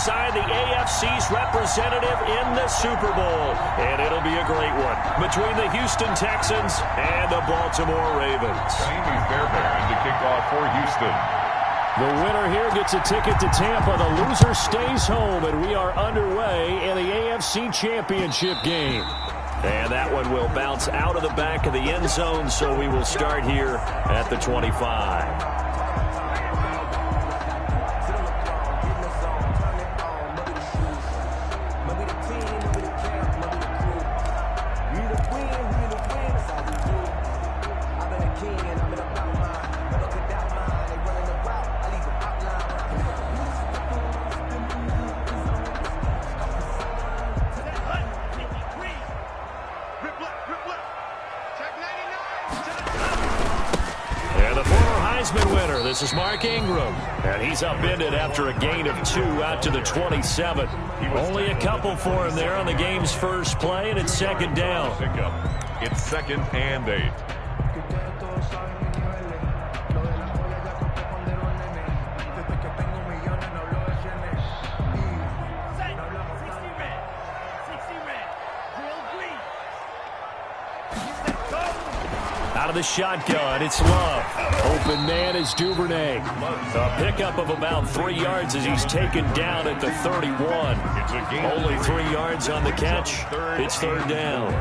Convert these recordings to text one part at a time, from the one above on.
alongside the AFC's representative in the Super Bowl. And it'll be a great one between the Houston Texans and the Baltimore Ravens. Amy Fairbairn to kick off for Houston. The winner here gets a ticket to Tampa. The loser stays home, and we are underway in the AFC Championship game. And that one will bounce out of the back of the end zone, so we will start here at the 25. This is Mark Ingram, and he's upended after a gain of 2 out to the 27. Only a couple for him there on the game's first play, and it's second down. It's 2nd and 8. Out of the shotgun, it's Love. Open man is Duvernay. A pickup of about 3 yards as he's taken down at the 31. Only 3 yards on the catch. It's third down.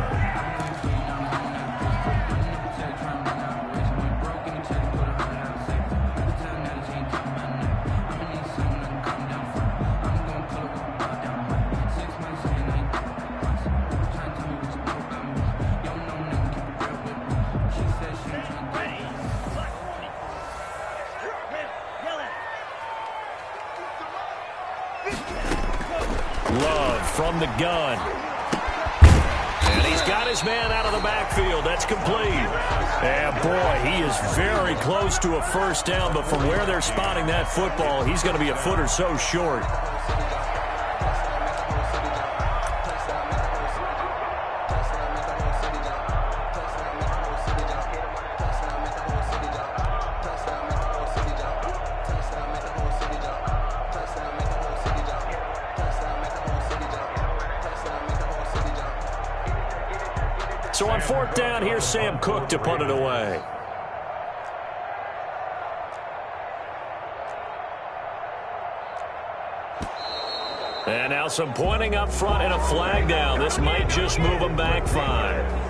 Love from the gun. And he's got his man out of the backfield. That's complete. And, boy, he is very close to a first down, but from where they're spotting that football, he's going to be a foot or so short. So on fourth down, here's Sam Cook to punt it away. And now some pointing up front and a flag down. This might just move them back 5.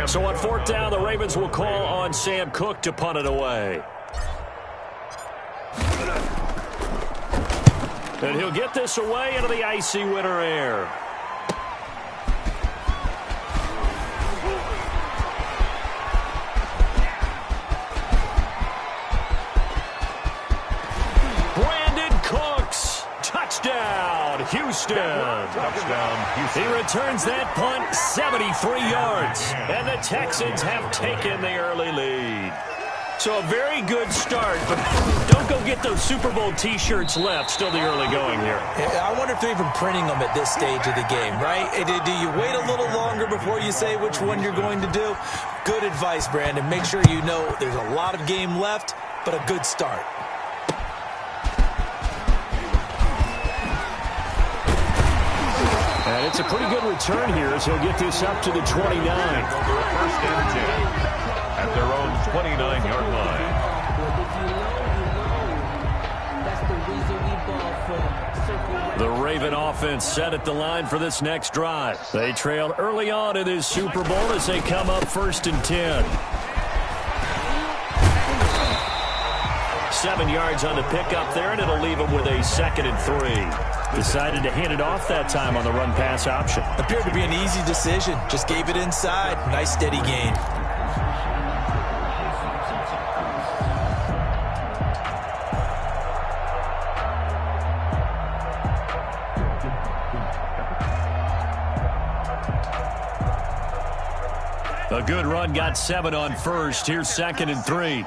So on fourth down, the Ravens will call on Sam Cook to punt it away. And he'll get this away into the icy winter air. Brandon Cooks. Touchdown, Houston. Touchdown, Houston. He returns that punt 73 yards. And the Texans have taken the early lead. So a very good start, but don't go get those Super Bowl T-shirts left. Still the early going here. I wonder if they're even printing them at this stage of the game, right? Do you wait a little longer before you say which one you're going to do? Good advice, Brandon. Make sure you know there's a lot of game left, but a good start. And it's a pretty good return here as he'll get this up to the 29. First and 10. At their own 29-yard line. The Raven offense set at the line for this next drive. They trailed early on in this Super Bowl as they come up 1st and 10. 7 yards on the pickup there, and it'll leave them with a 2nd and 3. Decided to hand it off that time on the run-pass option. Appeared to be an easy decision. Just gave it inside. Nice steady gain. A good run, got 7 on first. Here's 2nd and 3.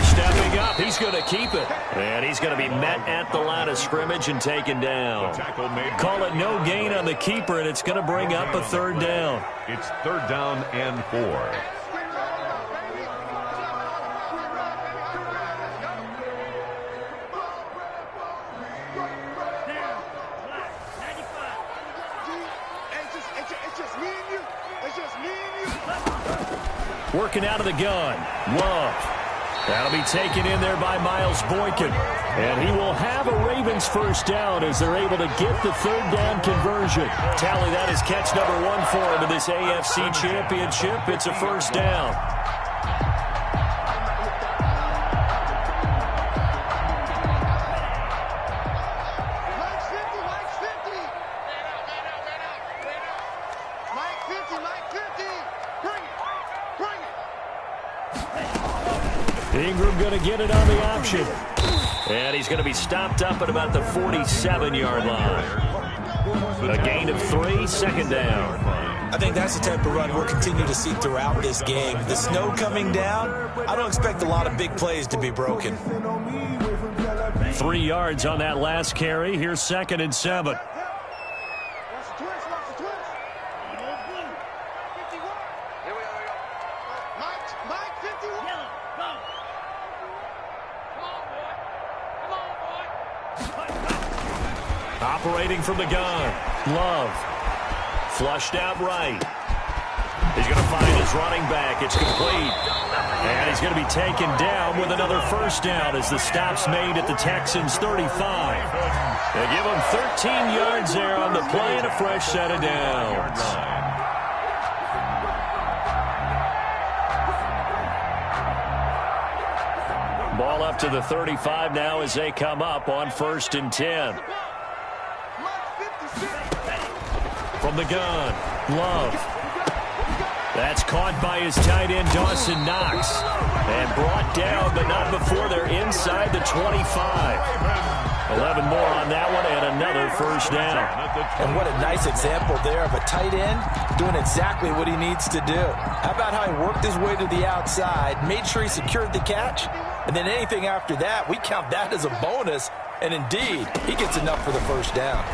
Stepping up, he's going to keep it. And he's going to be met at the line of scrimmage and taken down. Call it no gain on the keeper, and it's going to bring up a 3rd down. It's 3rd down and 4. Working out of the gun. Love. That'll be taken in there by Miles Boykin. And he will have a Ravens first down as they're able to get the third down conversion. Tally, that is catch number 1 for him in this AFC Championship. It's a first down. Ingram going to get it on the option. And he's going to be stopped up at about the 47-yard line. A gain of 3, second down. I think that's the type of run we'll continue to see throughout this game. The snow coming down, I don't expect a lot of big plays to be broken. 3 yards on that last carry. Here's 2nd and 7. Operating from the gun. Love. Flushed out right. He's going to find his running back. It's complete. And he's going to be taken down with another first down as the stop's made at the Texans' 35. They give him 13 yards there on the play and a fresh set of downs. Ball up to the 35 now as they come up on 1st and 10. From the gun, Love. That's caught by his tight end, Dawson Knox. And brought down, but not before they're inside the 25. 11 more on that one, and another first down. And what a nice example there of a tight end doing exactly what he needs to do. How about how he worked his way to the outside, made sure he secured the catch, and then anything after that, we count that as a bonus. And indeed, he gets enough for the first down.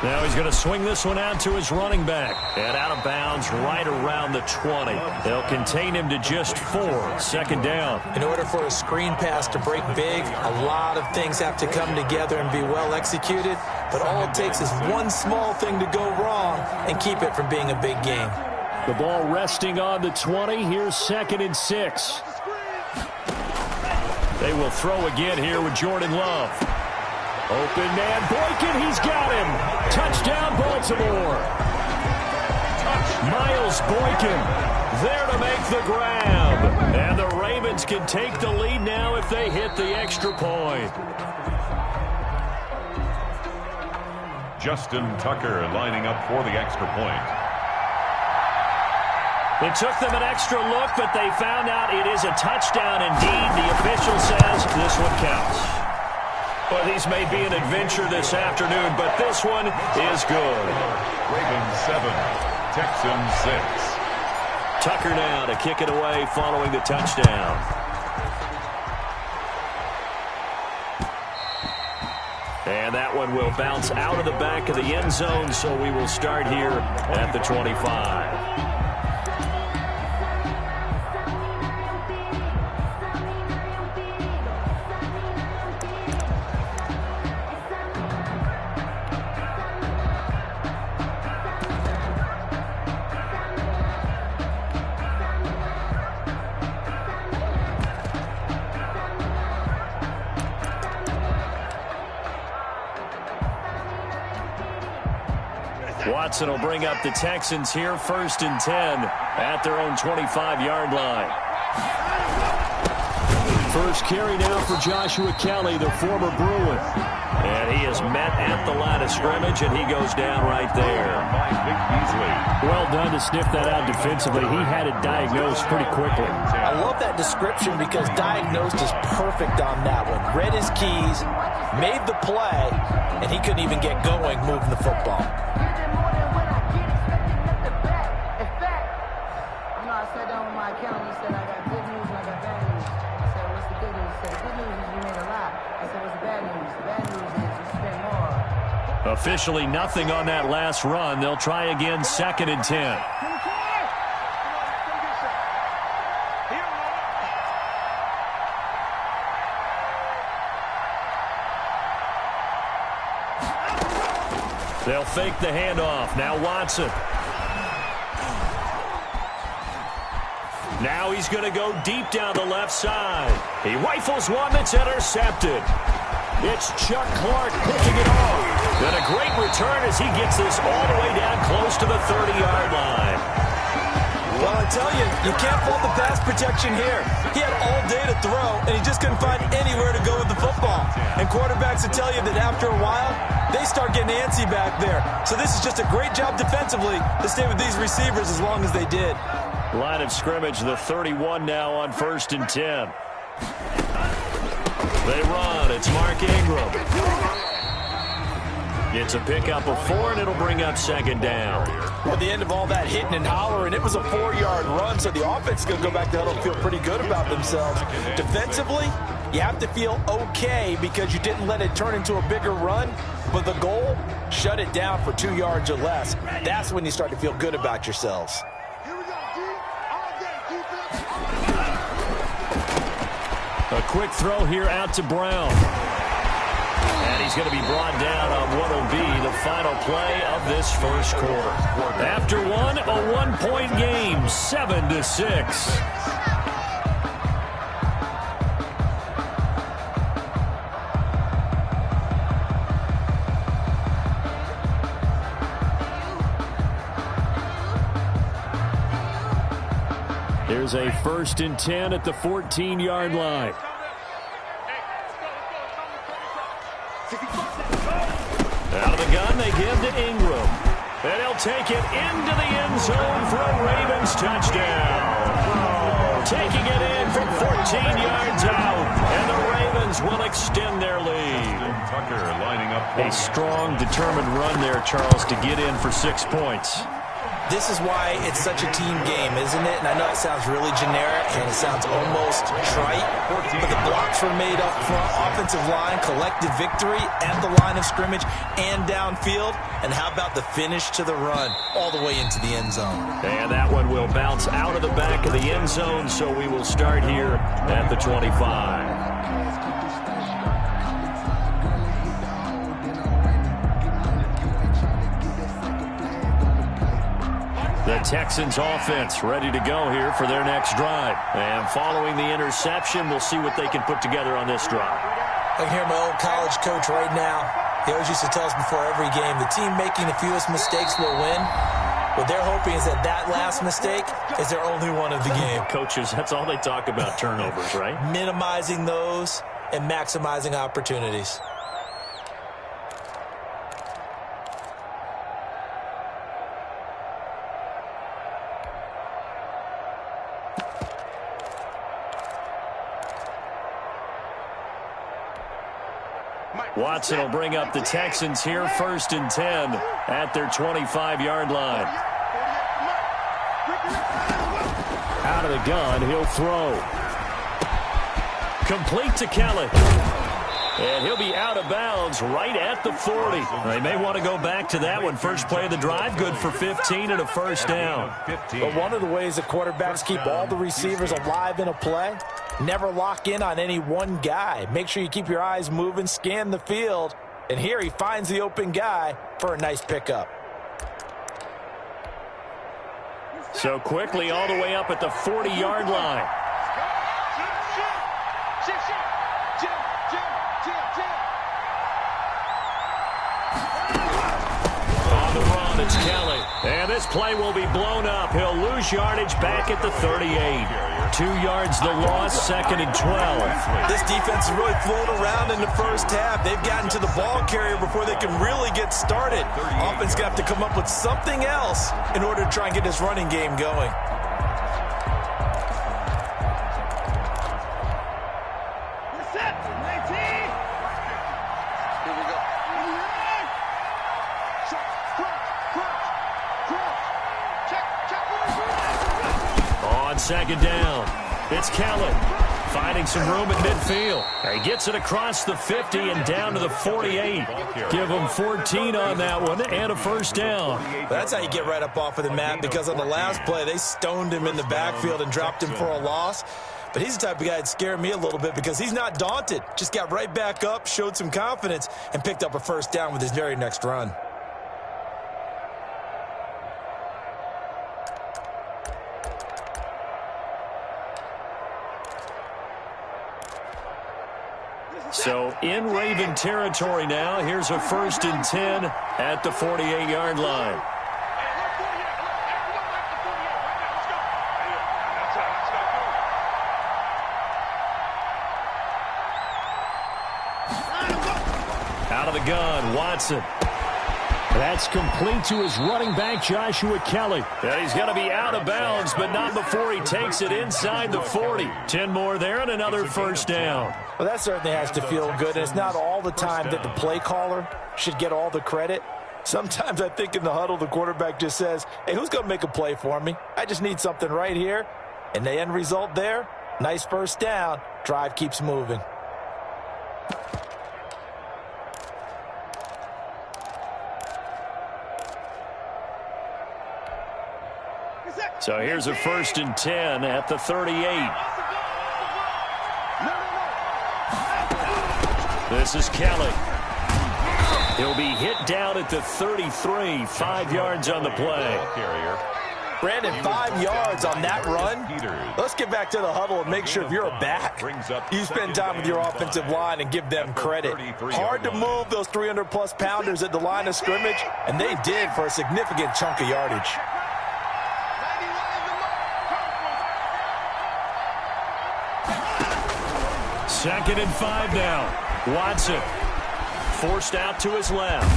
Now he's going to swing this one out to his running back. And out of bounds right around the 20. They'll contain him to just 4. Second down. In order for a screen pass to break big, a lot of things have to come together and be well executed. But all it takes is one small thing to go wrong and keep it from being a big game. The ball resting on the 20. Here's 2nd and 6. They will throw again here with Jordan Love. Open man, Boykin, he's got him. Touchdown, Baltimore. Miles Boykin there to make the grab. And the Ravens can take the lead now if they hit the extra point. Justin Tucker lining up for the extra point. It took them an extra look, but they found out it is a touchdown indeed. The official says this one counts. Well, these may be an adventure this afternoon, but this one is good. Ravens 7, Texans 6. Tucker now to kick it away following the touchdown. And that one will bounce out of the back of the end zone, so we will start here at the 25. Watson will bring up the Texans here, 1st and 10 at their own 25-yard line. First carry now for Joshua Kelly, the former Bruin. And he is met at the line of scrimmage, and he goes down right there. Well done to sniff that out defensively. He had it diagnosed pretty quickly. I love that description because diagnosed is perfect on that one. Read his keys, made the play, and he couldn't even get going moving the football. Officially nothing on that last run. They'll try again, 2nd and 10. They'll fake the handoff. Now Watson. Now he's going to go deep down the left side. He rifles one that's intercepted. It's Chuck Clark picking it off. And a great return as he gets this all the way down close to the 30-yard line. Well, I tell you, you can't fault the pass protection here. He had all day to throw, and he just couldn't find anywhere to go with the football. And quarterbacks will tell you that after a while, they start getting antsy back there. So this is just a great job defensively to stay with these receivers as long as they did. Line of scrimmage, the 31 now on 1st and 10. They run. It's Mark Ingram. It's a pickup of 4, and it'll bring up 2nd down. At the end of all that hitting and hollering, it was a 4-yard run, so the offense is going to go back to huddle and feel pretty good about themselves. Defensively, you have to feel okay because you didn't let it turn into a bigger run, but the goal, shut it down for 2 yards or less. That's when you start to feel good about yourselves. A quick throw here out to Brown. And he's going to be brought down on what will be the final play of this first quarter. After one, a 1-point game, 7-6. Here's a 1st and 10 at the 14-yard line. Out of the gun, they give to Ingram. And he'll take it into the end zone for a Ravens touchdown. Taking it in from 14 yards out. And the Ravens will extend their lead. Tucker lining up. A strong, determined run there, Charles, to get in for 6 points. This is why it's such a team game, isn't it? And I know it sounds really generic and it sounds almost trite, but the blocks were made up front, offensive line, collective victory at the line of scrimmage and downfield. And how about the finish to the run all the way into the end zone? And that one will bounce out of the back of the end zone, so we will start here at the 25. The Texans offense ready to go here for their next drive. And following the interception, we'll see what they can put together on this drive. I can hear my old college coach right now. He always used to tell us before every game, the team making the fewest mistakes will win. What they're hoping is that that last mistake is their only one of the game. Coaches, that's all they talk about, turnovers, right? Minimizing those and maximizing opportunities. Watson will bring up the Texans here, 1st and 10 at their 25-yard line. Out of the gun, he'll throw. Complete to Kelly. And he'll be out of bounds right at the 40. They may want to go back to that one. First play of the drive, good for 15 and a 1st down. But one of the ways that quarterbacks keep all the receivers alive in a play, never lock in on any one guy. Make sure you keep your eyes moving, scan the field. And here he finds the open guy for a nice pickup. So quickly all the way up at the 40-yard line. On the run, it's Kelly. And this play will be blown up. He'll lose yardage back at the 38. 2 yards the loss, 2nd and 12. This defense has really flown around in the first half. They've gotten to the ball carrier before they can really get started. Offense going to have to come up with something else in order to try and get this running game going. On 2nd down, it's Kelly finding some room at midfield. He gets it across the 50 and down to the 48. Give him 14 on that one and a 1st down. That's how you get right up off of the mat, because on the last play, they stoned him in the backfield and dropped him for a loss. But he's the type of guy that scared me a little bit because he's not daunted. Just got right back up, showed some confidence, and picked up a 1st down with his very next run. So in Raven territory now. Here's a 1st and 10 at the 48-yard line. Out of the gun, Watson. That's complete to his running back, Joshua Kelly. And he's going to be out of bounds, but not before he takes it inside the 40. 10 more there and another 1st down. Well, that certainly has to feel good. It's not all the time that the play caller should get all the credit. Sometimes I think in the huddle, the quarterback just says, hey, who's going to make a play for me? I just need something right here. And the end result there, nice 1st down. Drive keeps moving. So here's a 1st and 10 at the 38. This is Kelly. He'll be hit down at the 33, 5 yards on the play. Brandon, 5 yards on that run. Let's get back to the huddle and make sure if you're a back, you spend time with your offensive line and give them credit. Hard to move those 300-plus pounders at the line of scrimmage, and they did for a significant chunk of yardage. 2nd and 5 now. Watson forced out to his left.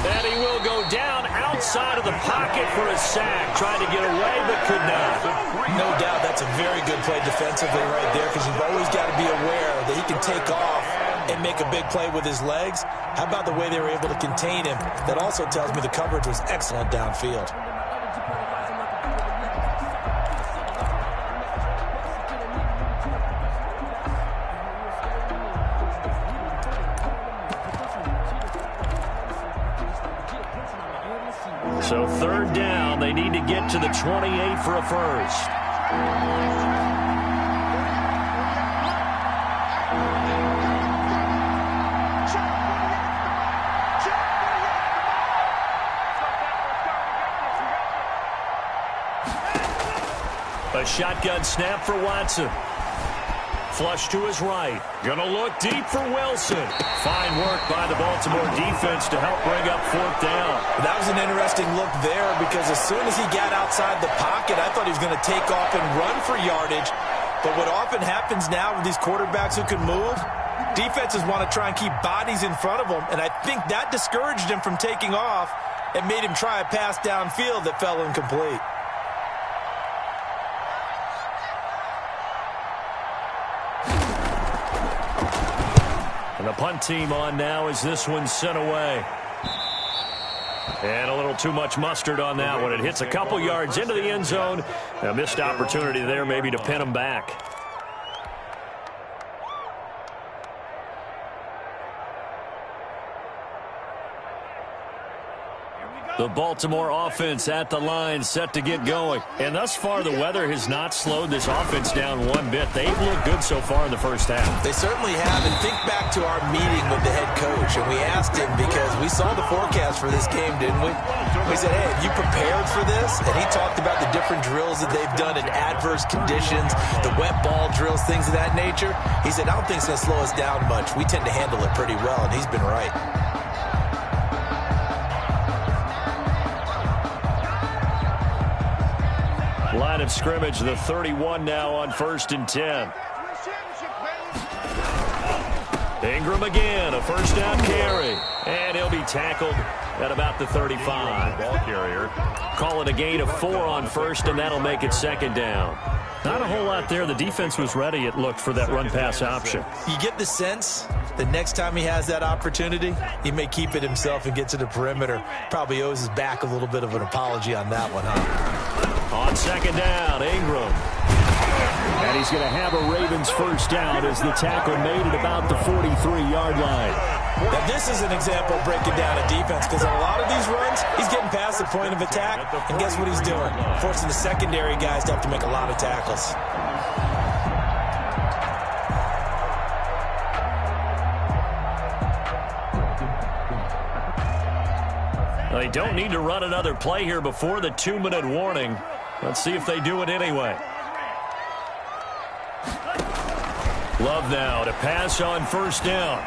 And he will go down outside of the pocket for a sack. Tried to get away, but could not. No doubt that's a very good play defensively right there, because you've always got to be aware that he can take off and make a big play with his legs. How about the way they were able to contain him? That also tells me the coverage was excellent downfield. So 3rd down, they need to get to the 28 for a 1st. A shotgun snap for Watson. Flush to his right. Gonna look deep for Wilson. Fine work by the Baltimore defense to help bring up 4th down. That was an interesting look there, because as soon as he got outside the pocket, I thought he was going to take off and run for yardage. But what often happens now with these quarterbacks who can move, defenses want to try and keep bodies in front of them, and I think that discouraged him from taking off and made him try a pass downfield that fell incomplete. And the punt team on now as this one's sent away. And a little too much mustard on that one. It hits a couple yards into the end zone. A missed opportunity there maybe to pin them back. The Baltimore offense at the line, set to get going. And thus far, the weather has not slowed this offense down one bit. They've looked good so far in the 1st half. They certainly have. And think back to our meeting with the head coach. And we asked him, because we saw the forecast for this game, didn't we? We said, hey, have you prepared for this? And he talked about the different drills that they've done in adverse conditions, the wet ball drills, things of that nature. He said, I don't think it's going to slow us down much. We tend to handle it pretty well, and he's been right. Line of scrimmage, the 31 now on 1st and 10. Ingram again, a 1st down carry. And he'll be tackled at about the 35. Ball carrier. Call it a gain of 4 on 1st, and that'll make it 2nd down. Not a whole lot there. The defense was ready, it looked, for that run-pass option. You get the sense the next time he has that opportunity, he may keep it himself and get to the perimeter. Probably owes his back a little bit of an apology on that one, huh? On 2nd down, Ingram. And he's going to have a Ravens 1st down as the tackle made at about the 43-yard line. Now, this is an example of breaking down a defense, because on a lot of these runs, he's getting past the point of attack, and guess what he's doing? Forcing the secondary guys to have to make a lot of tackles. They don't need to run another play here before the 2-minute warning. Let's see if they do it anyway. Love now to pass on first down.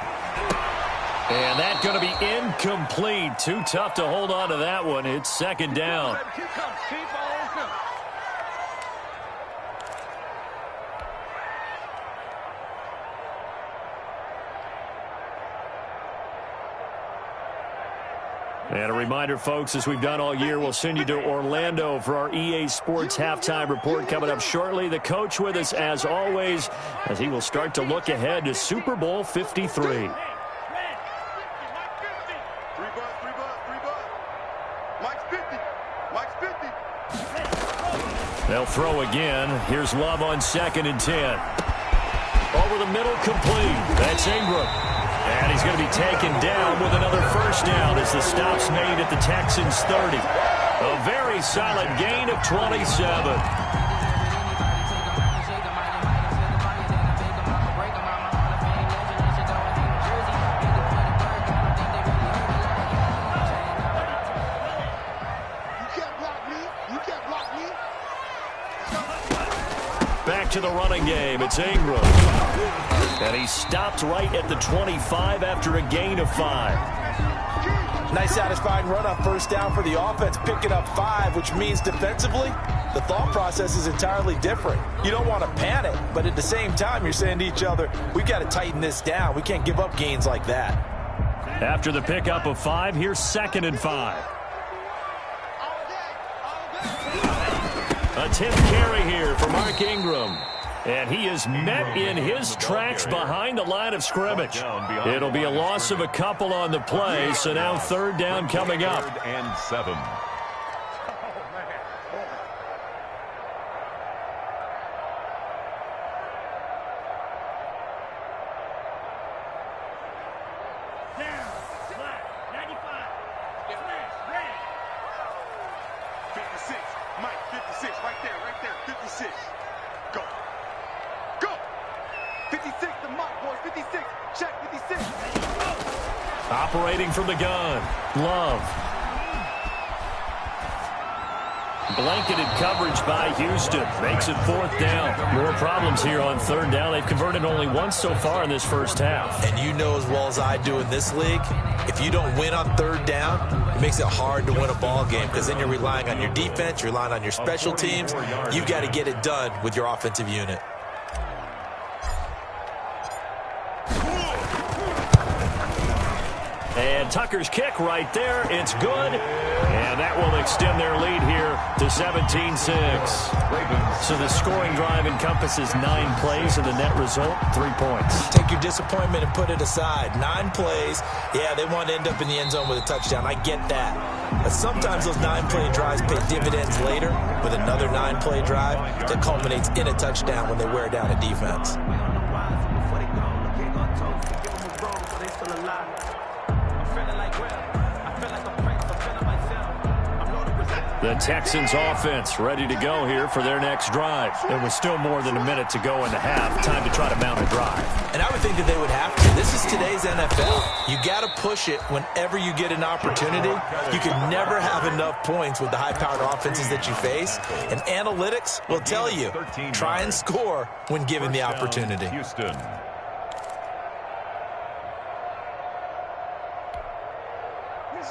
And that's going to be incomplete. Too tough to hold on to that one. It's second down. And a reminder, folks, as we've done all year, we'll send you to Orlando for our EA Sports halftime report coming up shortly. The coach with us, as always, as he will start to look ahead to Super Bowl 53. They'll throw again. Here's Love on 2nd and 10. Over the middle, complete. That's Ingram. And he's going to be taken down with another first down as the stop's made at the Texans' 30. A very solid gain of 27. Back to the running game. It's Ingram. And he stopped right at the 25 after a gain of 5. Nice satisfying run on first down for the offense, picking up 5, which means defensively, the thought process is entirely different. You don't want to panic, but at the same time, you're saying to each other, we've got to tighten this down. We can't give up gains like that. After the pickup of 5, here's 2nd and 5. A 10th carry here for Mark Ingram. And he is met in his tracks behind the line of scrimmage. It'll be a loss of a couple on the play, so now 3rd down coming up. 3rd and 7. Operating from the gun, Love. Blanketed coverage by Houston. Makes it 4th down. More problems here on 3rd down. They've converted only once so far in this first half. And you know as well as I do in this league, if you don't win on 3rd down, it makes it hard to win a ball game because then you're relying on your defense, you're relying on your special teams. You've got to get it done with your offensive unit. And Tucker's kick right there. It's good. And that will extend their lead here to 17-6. So the scoring drive encompasses 9 plays, and the net result, 3 points. Take your disappointment and put it aside. 9 plays. Yeah, they want to end up in the end zone with a touchdown. I get that. But sometimes those 9-play drives pay dividends later with another 9-play drive that culminates in a touchdown when they wear down a defense. The Texans offense ready to go here for their next drive. There was still more than a minute to go in the half. Time to try to mount a drive. And I would think that they would have to. This is today's NFL. You got to push it whenever you get an opportunity. You can never have enough points with the high-powered offenses that you face. And analytics will tell you, try and score when given the opportunity. Houston.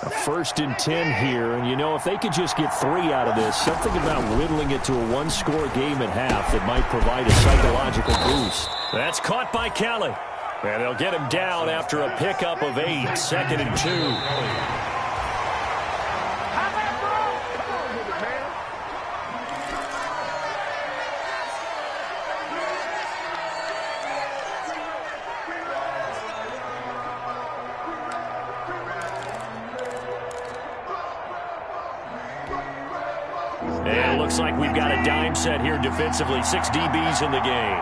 A 1st and 10 here, and you know, if they could just get 3 out of this, something about whittling it to a 1-score game at half that might provide a psychological boost. That's caught by Kelly, and they'll get him down after a pickup of 8, 2nd and 2. And it looks like we've got a dime set here defensively. 6 DBs in the game.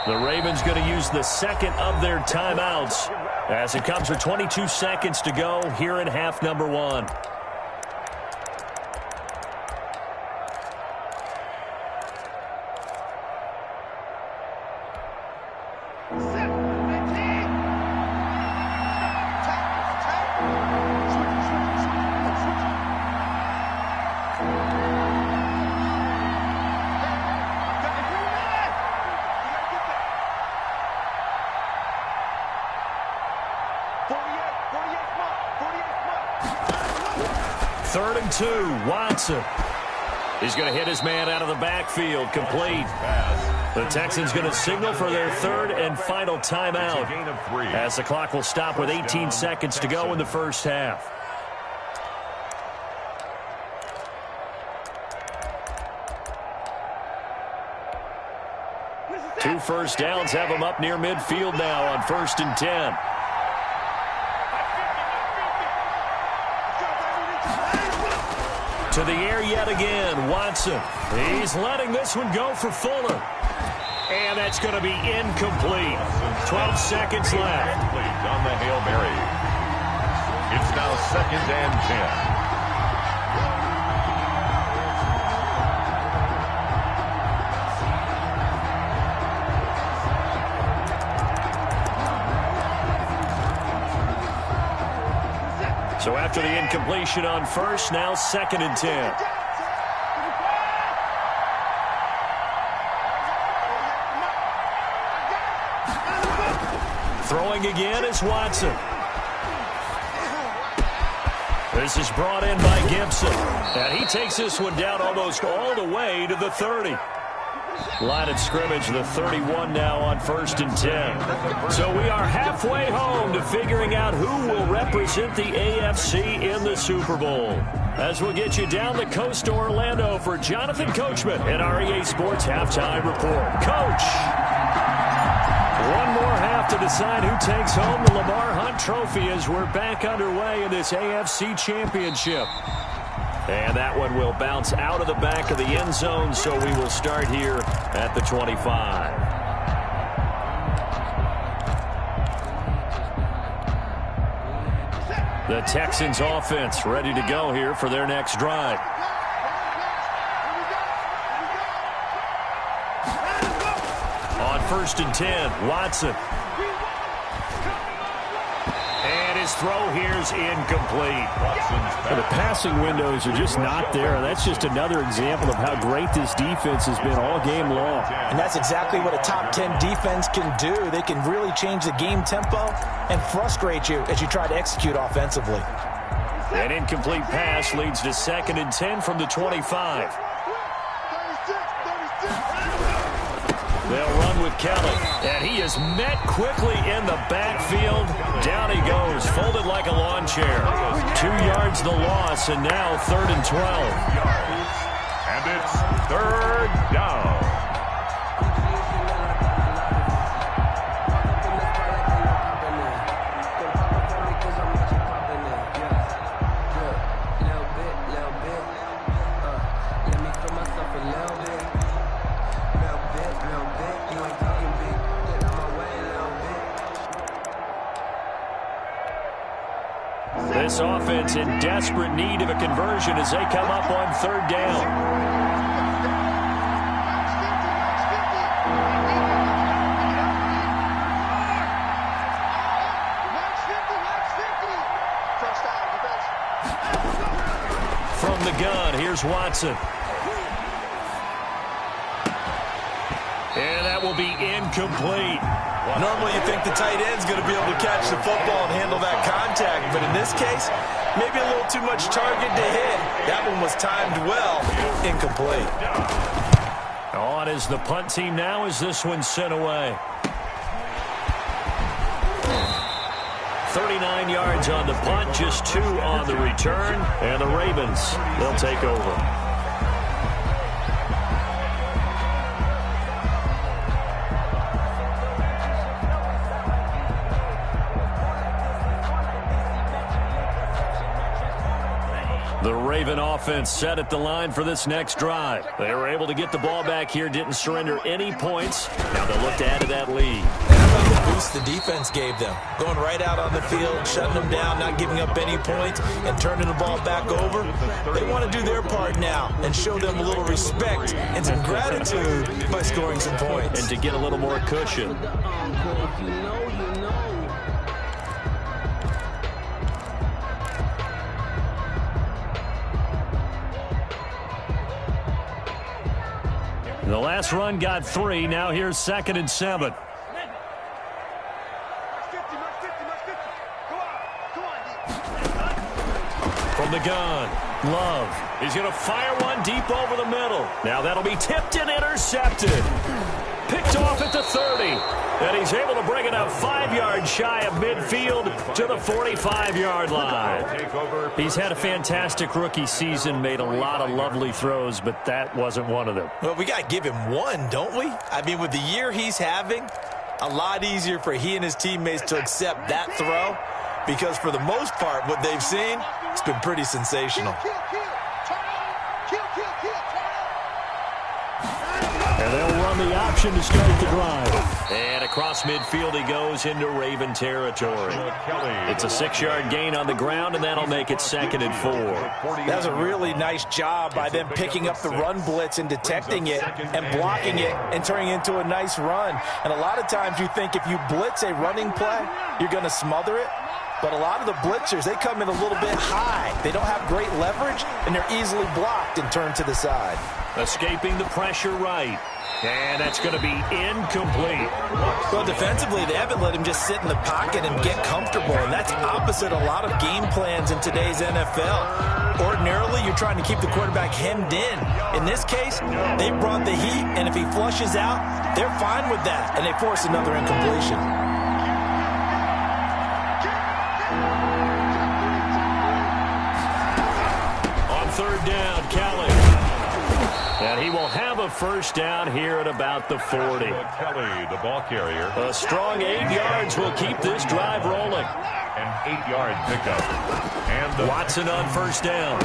The Ravens going to use the 2nd of their timeouts as it comes with 22 seconds to go here in half number 1. and 2. Watson. He's going to hit his man out of the backfield. Complete. The Texans going to signal for their third and final timeout as the clock will stop with 18 seconds to go in the first half. Two first downs have them up near midfield now on 1st and 10. To the air yet again, Watson. He's letting this one go for Fuller. And that's going to be incomplete. 12 seconds left. On the Hail Mary. It's now 2nd and 10. So after the incompletion on first, now 2nd and 10. Throwing again is Watson. This is brought in by Gibson. And he takes this one down almost all the way to the 30. Line of scrimmage, the 31 now on 1st and 10. So we are halfway home to figuring out who will represent the AFC in the Super Bowl. As we'll get you down the coast to Orlando for Jonathan Coachman at our EA Sports Halftime Report. Coach! One more half to decide who takes home the Lamar Hunt Trophy as we're back underway in this AFC Championship. And that one will bounce out of the back of the end zone, so we will start here at the 25. The Texans offense ready to go here for their next drive. On 1st and 10, Watson. And his throw here is incomplete. The passing windows are just not there. That's just another example of how great this defense has been all game long. And that's exactly what a top 10 defense can do. They can really change the game tempo and frustrate you as you try to execute offensively. An incomplete pass leads to 2nd and 10 from the 25. They'll run with Kelly, and he is met quickly in the backfield. Down he goes, folded like a lawn chair. 2 yards the loss, and now 3rd and 12. And it's 3rd down. This offense in desperate need of a conversion as they come up on 3rd down. From the gun, here's Watson. And that will be incomplete. Normally you think the tight end's going to be able to catch the football and handle that contact, but in this case, maybe a little too much target to hit. That one was timed well. Incomplete. On is the punt team now as this one's sent away. 39 yards on the punt, just 2 on the return, and the Ravens, they'll take over. The Raven offense set at the line for this next drive. They were able to get the ball back here, didn't surrender any points. Now they'll look to add to that lead. And how about the boost the defense gave them? Going right out on the field, shutting them down, not giving up any points, and turning the ball back over. They want to do their part now and show them a little respect and some gratitude by scoring some points. And to get a little more cushion. The last run got 3. Now here's 2nd and 7. From the gun, Love. He's going to fire one deep over the middle. Now that'll be tipped and intercepted. Picked off at the 30. And he's able to bring it up 5 yards shy of midfield to the 45-yard line. He's had a fantastic rookie season, made a lot of lovely throws, but that wasn't one of them. Well, we got to give him one, don't we? I mean, with the year he's having, a lot easier for he and his teammates to accept that throw because for the most part, what they've seen, it's been pretty sensational. And they'll run the option to start the drive. And across midfield he goes into Raven territory. It's a 6-yard gain on the ground, and that'll make it 2nd and 4. That was a really nice job by them picking up the run blitz and detecting it and blocking it and turning it into a nice run. And a lot of times you think if you blitz a running play, you're going to smother it. But a lot of the blitzers, they come in a little bit high. They don't have great leverage, and they're easily blocked and turned to the side. Escaping the pressure right. And that's going to be incomplete. Well, defensively, they haven't let him just sit in the pocket and get comfortable, and that's opposite a lot of game plans in today's NFL. Ordinarily, you're trying to keep the quarterback hemmed in. In this case, they brought the heat, and if he flushes out, they're fine with that, and they force another incompletion. On 3rd down, Kelly. And he will have a first down here at about the 40. Kelly, the ball carrier. A strong 8 yards will keep this drive rolling. An 8-yard pickup. And Watson on first down.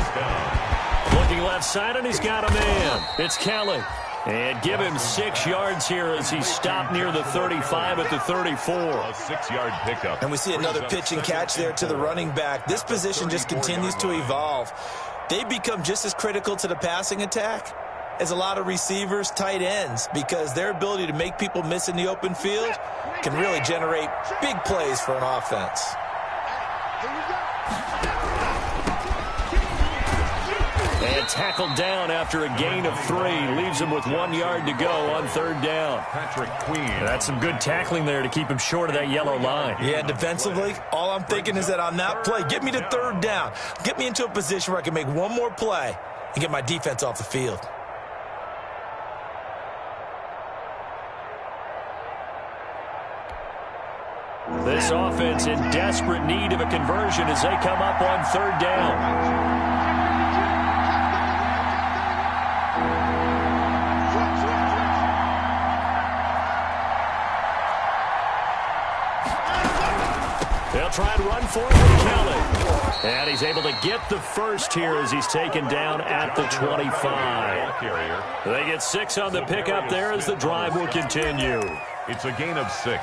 Looking left side, and he's got a man. It's Kelly. And give him 6 yards here as he stopped near the 35 at the 34. A 6-yard pickup. And we see another pitch and catch there to the running back. This position just continues to evolve. They become just as critical to the passing attack as a lot of receivers, tight ends, because their ability to make people miss in the open field can really generate big plays for an offense. And tackled down after a gain of 3. Leaves him with 1 yard to go on 3rd down. Patrick Queen. That's some good tackling there to keep him short of that yellow line. Yeah, defensively, all I'm thinking is that on that play, get me to 3rd down. Get me into a position where I can make one more play and get my defense off the field. This offense in desperate need of a conversion as they come up on 3rd down. They'll try and run for it with Kelly. And he's able to get the first here as he's taken down at the 25. They get 6 on the pickup there as the drive will continue. It's a gain of 6.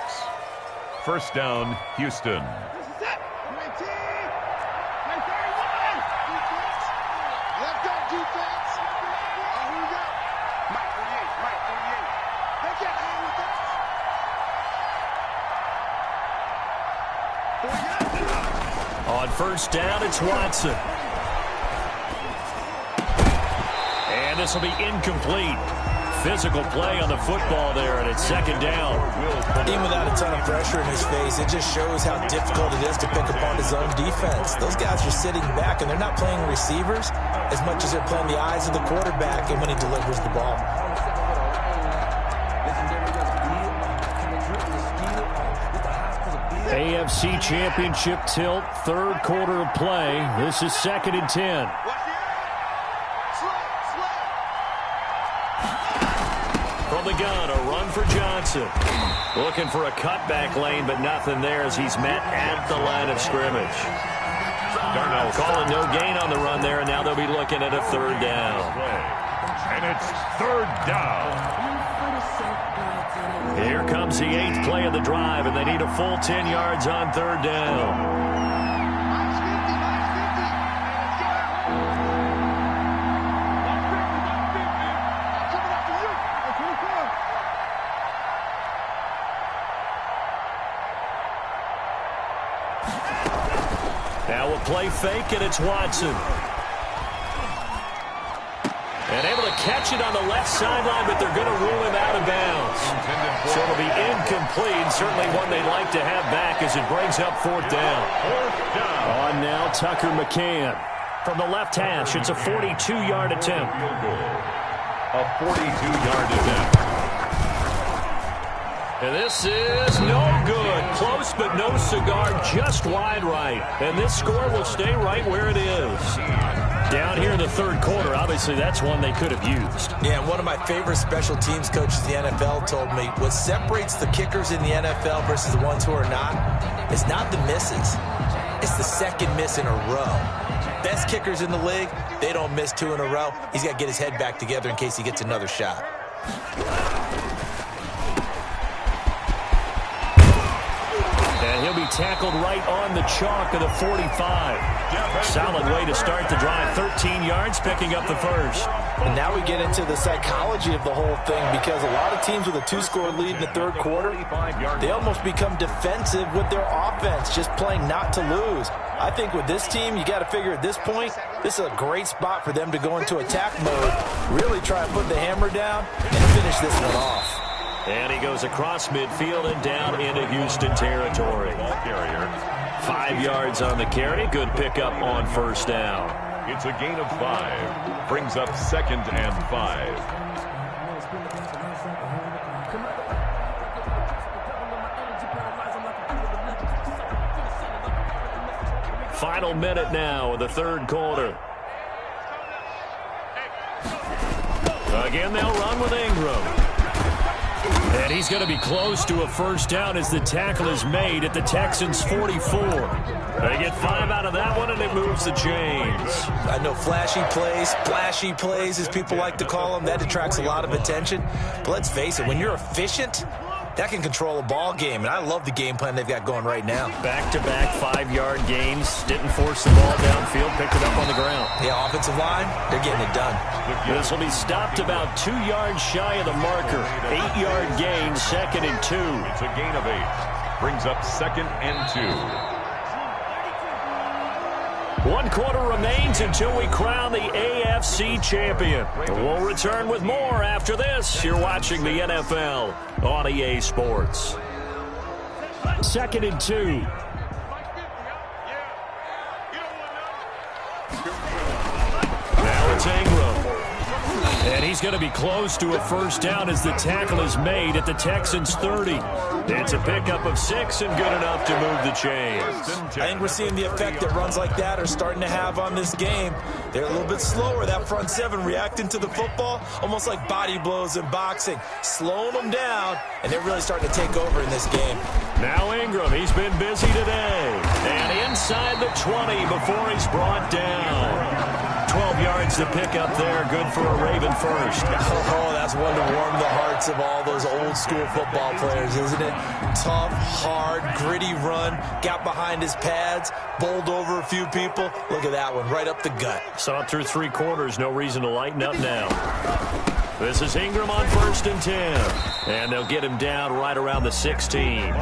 First down, Houston. On first down, it's Watson. And this will be incomplete. Physical play on the football there, and it's 2nd down. Even without a ton of pressure in his face, it just shows how difficult it is to pick apart his own defense. Those guys are sitting back, and they're not playing receivers as much as they're playing the eyes of the quarterback and when he delivers the ball. AFC Championship tilt, 3rd quarter of play. This is 2nd and 10. From the gun, a run for Johnson. Looking for a cutback lane, but nothing there as he's met at the line of scrimmage. Darnell calling no gain on the run there, and now they'll be looking at a 3rd down. And it's 3rd down. Here comes the 8th play of the drive, and they need a full 10 yards on 3rd down. Now we'll play fake, and it's Watson. And able to catch it on the left sideline, but they're going to rule him out of bounds. So it'll be incomplete, certainly one they'd like to have back as it brings up 4th down. On now, Tucker McCann. From the left hash, it's a 42-yard attempt. A 42-yard attempt. And this is no good. Close, but no cigar, just wide right. And this score will stay right where it is. Down here in the third quarter, obviously that's one they could have used. Yeah, and one of my favorite special teams coaches in the NFL told me what separates the kickers in the NFL versus the ones who are not is not the misses. It's the second miss in a row. Best kickers in the league, they don't miss 2 in a row. He's got to get his head back together in case he gets another shot. And he'll be tackled right on the chalk of the 45. Solid way to start the drive. 13 yards, picking up the first. And now we get into the psychology of the whole thing, because a lot of teams with a 2-score lead in the third quarter, they almost become defensive with their offense, just playing not to lose. I think with this team, you got to figure at this point, this is a great spot for them to go into attack mode, really try and put the hammer down and finish this one off. And he goes across midfield and down into Houston territory. 5 yards on the carry. Good pickup on first down. It's a gain of 5. Brings up 2nd and 5. Final minute now of the third quarter. Again, they'll run with Ingram. And he's going to be close to a first down as the tackle is made at the Texans' 44. They get 5 out of that one, and it moves the chains. I know flashy plays, as people like to call them, that attracts a lot of attention. But let's face it, when you're efficient, that can control a ball game, and I love the game plan they've got going right now. Back-to-back 5-yard gains. Didn't force the ball downfield, picked it up on the ground. Yeah, offensive line, they're getting it done. This will be stopped about 2 yards shy of the marker. 8-yard gain, 2nd and 2. It's a gain of 8. Brings up 2nd and 2. 1 quarter remains until we crown the AFC champion. We'll return with more after this. You're watching the NFL on EA Sports. 2nd and 2. Now it's Ingram. And he's going to be close to a first down as the tackle is made at the Texans' 30. It's a pickup of 6 and good enough to move the chains. I think we're seeing the effect that runs like that are starting to have on this game. They're a little bit slower, that front 7, reacting to the football, almost like body blows in boxing, slowing them down, and they're really starting to take over in this game. Now Ingram, he's been busy today. And inside the 20 before he's brought down. 12 yards to pick up there. Good for a Raven first. Oh, that's one to warm the hearts of all those old school football players, isn't it? Tough, hard, gritty run. Got behind his pads, bowled over a few people. Look at that one, right up the gut. Saw it through 3 quarters. No reason to lighten up now. This is Ingram on 1st and 10. And they'll get him down right around the 16. Ingram,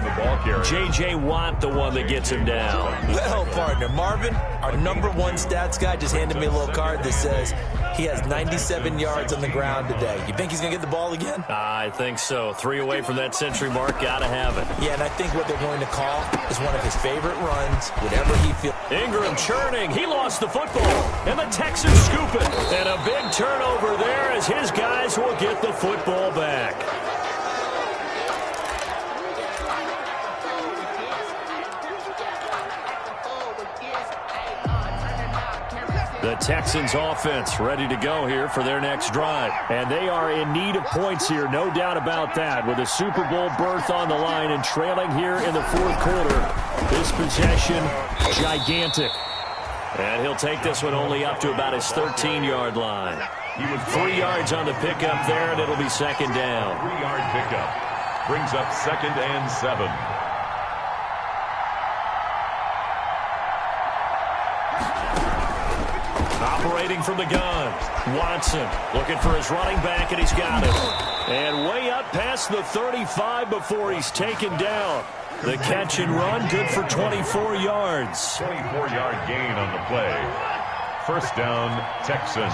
the ball carrier. J.J. Watt, the one that gets him down. Well, partner, Marvin, our #1 stats guy, just handed me a little card that says he has 97 yards on the ground today. You think he's going to get the ball again? I think so. 3 away from that century mark. Got to have it. Yeah, and I think what they're going to call is one of his favorite runs, whatever he feels. Ingram churning. He lost the football. And the Texans scoop it. And a big turnover there as his guys will get the football back. The Texans offense ready to go here for their next drive. And they are in need of points here, no doubt about that. With a Super Bowl berth on the line and trailing here in the 4th quarter. This possession, gigantic. And he'll take this one only up to about his 13-yard line. He was 3 yards on the pickup there, and it'll be 2nd down. 3-yard pickup. Brings up 2nd and 7. Operating from the gun, Watson looking for his running back, and he's got it. And way up past the 35 before he's taken down. The catch and run, good for 24 yards. 24-yard gain on the play. First down, Texans.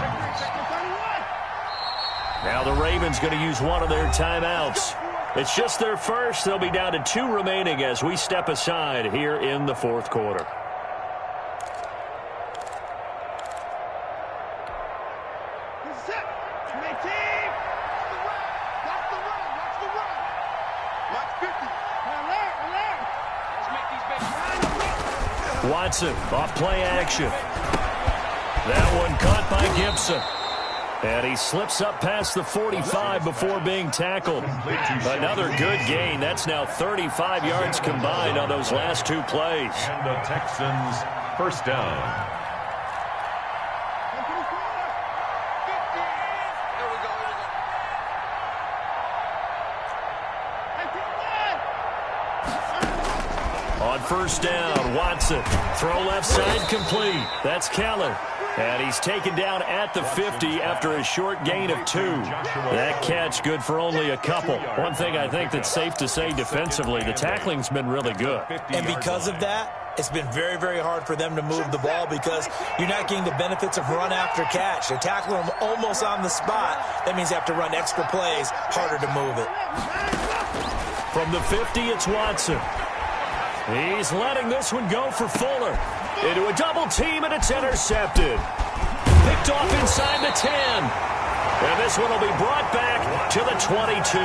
Now the Ravens going to use one of their timeouts. It's just their first. They'll be down to 2 remaining as we step aside here in the 4th quarter. Watson off play action. That one caught by Gibson. And he slips up past the 45 before being tackled. Another good gain. That's now 35 yards combined on those last two plays. And the Texans first down. On first down, Watson. Throw left side complete. That's Keller. And he's taken down at the 50 after a short gain of 2. That catch good for only a couple. One thing I think that's safe to say defensively, the tackling's been really good. And because of that, it's been very, very hard for them to move the ball because you're not getting the benefits of run after catch. They're tackling them almost on the spot. That means they have to run extra plays, harder to move it. From the 50, it's Watson. He's letting this one go for Fuller. Into a double team, and it's intercepted. Picked off inside the 10. And this one will be brought back to the 22.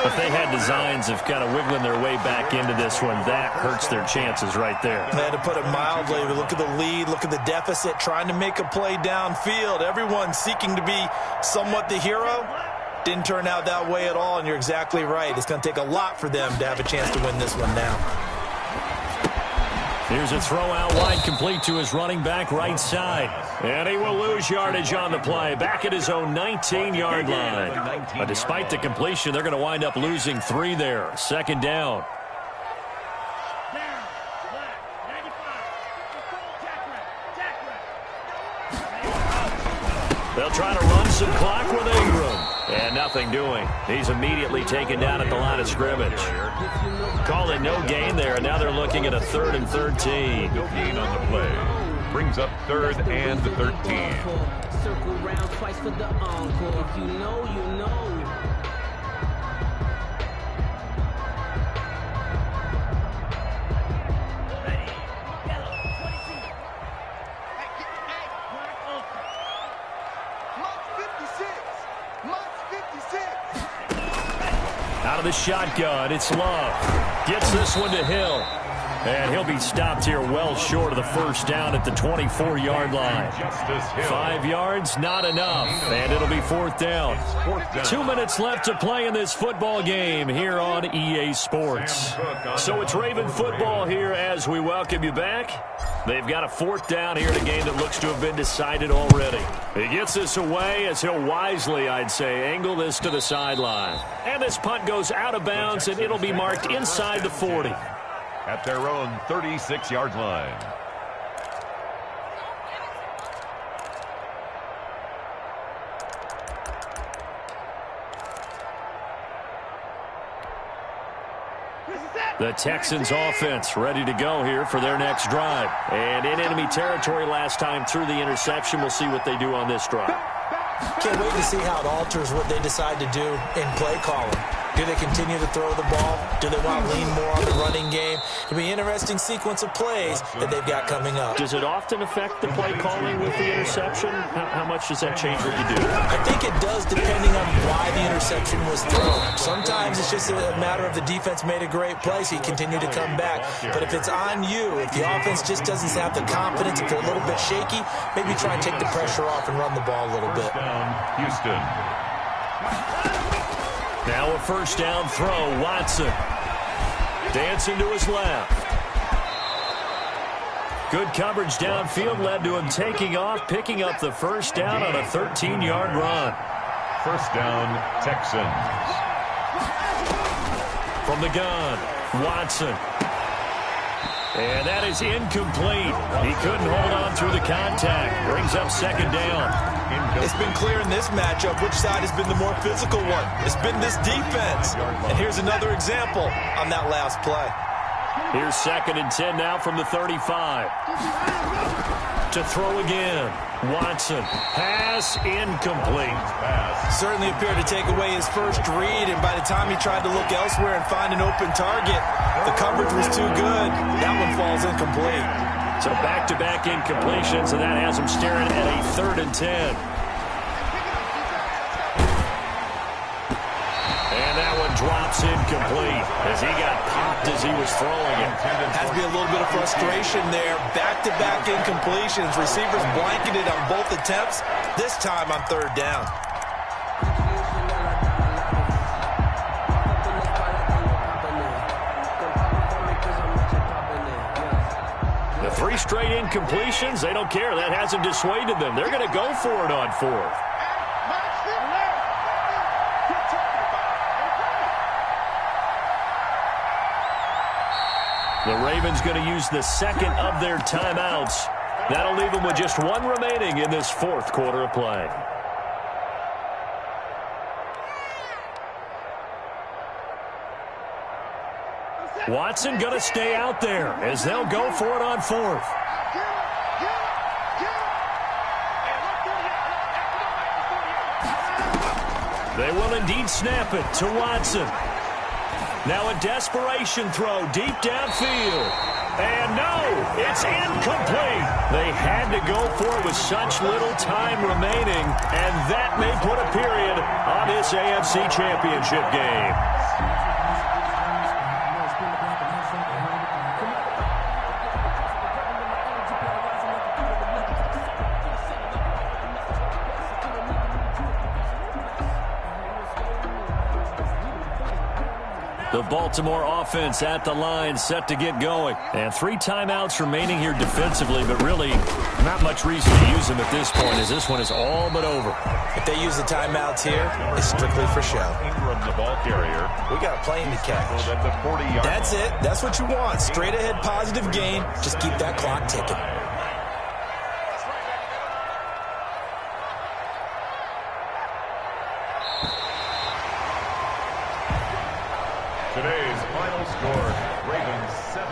If they had designs of kind of wiggling their way back into this one, that hurts their chances right there. They had to put it mildly. Look at the lead, look at the deficit, trying to make a play downfield. Everyone seeking to be somewhat the hero. Didn't turn out that way at all, and you're exactly right. It's going to take a lot for them to have a chance to win this one now. Here's a throw out wide, complete to his running back right side. And he will lose yardage on the play, back at his own 19-yard line. But despite the completion, they're going to wind up losing 3 there. Second down. They'll try to run some clock with Ingram. And nothing doing. He's immediately taken down at the line of scrimmage. Call it no gain there, and now they're looking at a 3rd and 13. No gain on the play. Brings up 3rd and 13. Circle round twice for the encore. If you know, you know. Out of the shotgun, it's Love. Gets this one to Hill. And he'll be stopped here well short of the first down at the 24-yard line. 5 yards, not enough. And it'll be 4th down. 2 minutes left to play in this football game here on EA Sports. So it's Raven football here as we welcome you back. They've got a 4th down here in a game that looks to have been decided already. He gets this away as he'll wisely, I'd say, angle this to the sideline. And this punt goes out of bounds, and it'll be marked inside the 40. At their own 36-yard line. The Texans offense ready to go here for their next drive. And in enemy territory last time through the interception. We'll see what they do on this drive. Can't wait to see how it alters what they decide to do in play calling. Do they continue to throw the ball? Do they want to lean more on the running game? It'll be an interesting sequence of plays that they've got coming up. Does it often affect the play calling with the interception? How much does that change what you do? I think it does depending on why the interception was thrown. Sometimes it's just a matter of the defense made a great play, so you continue to come back. But if it's on you, if the offense just doesn't have the confidence, if they're a little bit shaky, maybe try and take the pressure off and run the ball a little bit. Houston. Now a first down throw, Watson. Dancing to his left. Good coverage downfield led to him taking off, picking up the first down on a 13-yard run. First down, Texans. From the gun, Watson. And that is incomplete. He couldn't hold on through the contact. Brings up second down. It's been clear in this matchup which side has been the more physical one. It's been this defense. And here's another example on that last play. Here's 2nd and 10 now from the 35. To throw again. Watson. Pass incomplete. Certainly appeared to take away his first read, and by the time he tried to look elsewhere and find an open target, the coverage was too good. That one falls incomplete. So back-to-back incompletions, and that has him staring at a 3rd and 10. And that one drops incomplete as he got popped as he was throwing it. Has to be a little bit of frustration there. Back-to-back incompletions. Receivers blanketed on both attempts, this time on third down. The 3 straight incompletions, they don't care. That hasn't dissuaded them. They're going to go for it on 4th. The Ravens going to use the second of their timeouts. That'll leave them with just 1 remaining in this 4th quarter of play. Watson going to stay out there as they'll go for it on 4th. They will indeed snap it to Watson. Now a desperation throw deep downfield. And no, it's incomplete. They had to go for it with such little time remaining, and that may put a period on this AFC Championship game. The Baltimore offense at the line, set to get going. And 3 timeouts remaining here defensively, but really not much reason to use them at this point, as this one is all but over. If they use the timeouts here, it's strictly for show. Ingram, the ball carrier. We got a plane to catch. That's it. That's what you want. Straight ahead positive gain. Just keep that clock ticking. Today's final score, Ravens 17,